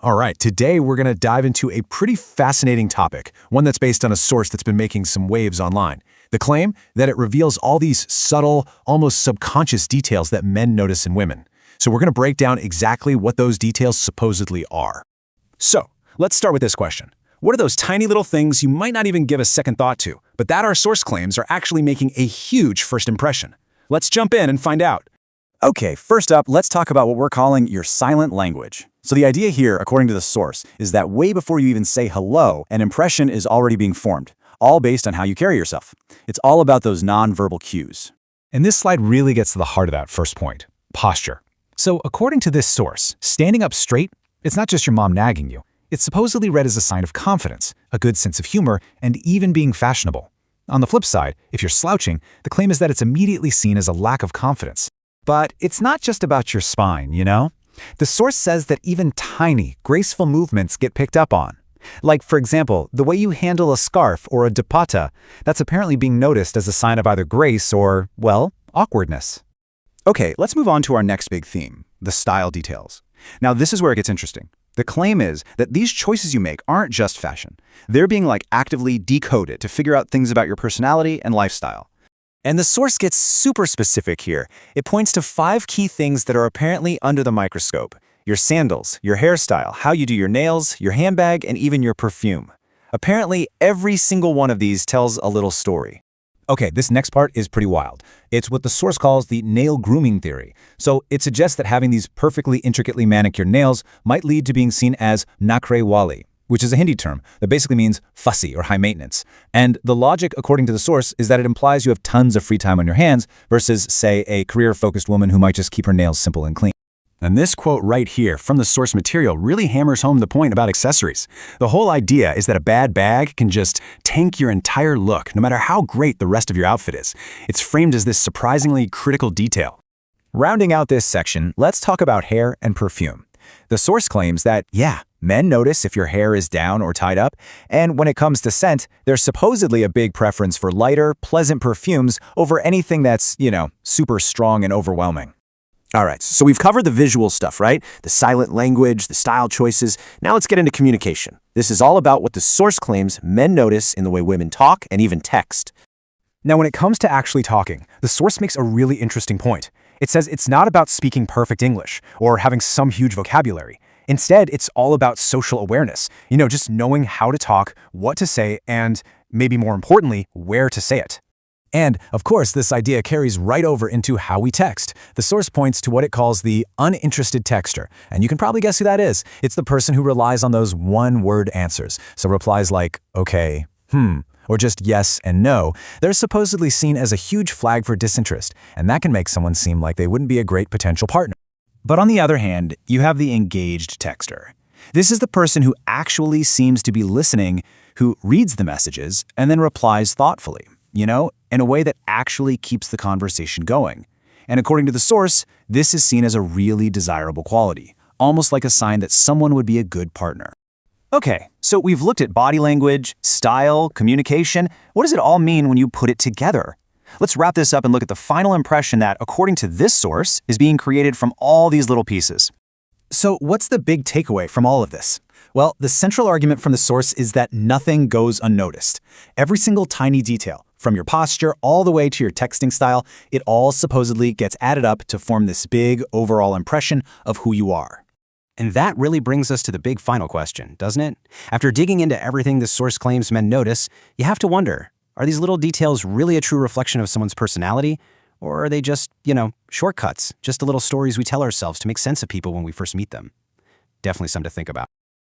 All right, today we're going to dive into a pretty fascinating topic, one that's based on a source that's been making some waves online. The claim that it reveals all these subtle, almost subconscious details that men notice in women. So we're going to break down exactly what those details supposedly are. So, let's start with this question. What are those tiny little things you might not even give a second thought to, but that our source claims are actually making a huge first impression? Let's jump in and find out. Okay, first up, let's talk about what we're calling your silent language. So the idea here, according to the source, is that way before you even say hello, an impression is already being formed, all based on how you carry yourself. It's all about those nonverbal cues. And this slide really gets to the heart of that first point, posture. So according to this source, standing up straight, it's not just your mom nagging you. It's supposedly read as a sign of confidence, a good sense of humor, and even being fashionable. On the flip side, if you're slouching, the claim is that it's immediately seen as a lack of confidence. But it's not just about your spine, you know? The source says that even tiny, graceful movements get picked up on. Like, for example, the way you handle a scarf or a dupatta, that's apparently being noticed as a sign of either grace or, well, awkwardness. Okay, let's move on to our next big theme, the style details. Now, this is where it gets interesting. The claim is that these choices you make aren't just fashion. They're being actively decoded to figure out things about your personality and lifestyle. And the source gets super specific here. It points to 5 key things that are apparently under the microscope. Your sandals, your hairstyle, how you do your nails, your handbag, and even your perfume. Apparently, every single one of these tells a little story. Okay, this next part is pretty wild. It's what the source calls the nail grooming theory. So it suggests that having these perfectly intricately manicured nails might lead to being seen as nakre wali, which is a Hindi term that basically means fussy or high maintenance. And the logic, according to the source, is that it implies you have tons of free time on your hands versus, say, a career-focused woman who might just keep her nails simple and clean. And this quote right here from the source material really hammers home the point about accessories. The whole idea is that a bad bag can just tank your entire look, no matter how great the rest of your outfit is. It's framed as this surprisingly critical detail. Rounding out this section, let's talk about hair and perfume. The source claims that, yeah, men notice if your hair is down or tied up, and when it comes to scent, there's supposedly a big preference for lighter, pleasant perfumes over anything that's, super strong and overwhelming. All right, so we've covered the visual stuff, right? The silent language, the style choices. Now let's get into communication. This is all about what the source claims men notice in the way women talk and even text. Now, when it comes to actually talking, the source makes a really interesting point. It says it's not about speaking perfect English or having some huge vocabulary. Instead, it's all about social awareness, just knowing how to talk, what to say, and maybe more importantly, where to say it. And, of course, this idea carries right over into how we text. The source points to what it calls the uninterested texter, and you can probably guess who that is. It's the person who relies on those one-word answers. So replies like, okay, or just yes and no, they're supposedly seen as a huge flag for disinterest, and that can make someone seem like they wouldn't be a great potential partner. But on the other hand, you have the engaged texter. This is the person who actually seems to be listening, who reads the messages and then replies thoughtfully, in a way that actually keeps the conversation going. And according to the source, this is seen as a really desirable quality, almost like a sign that someone would be a good partner. Okay, so we've looked at body language, style, communication. What does it all mean when you put it together? Let's wrap this up and look at the final impression that, according to this source, is being created from all these little pieces. So what's the big takeaway from all of this? Well, the central argument from the source is that nothing goes unnoticed. Every single tiny detail, from your posture all the way to your texting style, it all supposedly gets added up to form this big overall impression of who you are. And that really brings us to the big final question, doesn't it? After digging into everything the source claims men notice, you have to wonder, are these little details really a true reflection of someone's personality? Or are they just, shortcuts, just the little stories we tell ourselves to make sense of people when we first meet them? Definitely something to think about.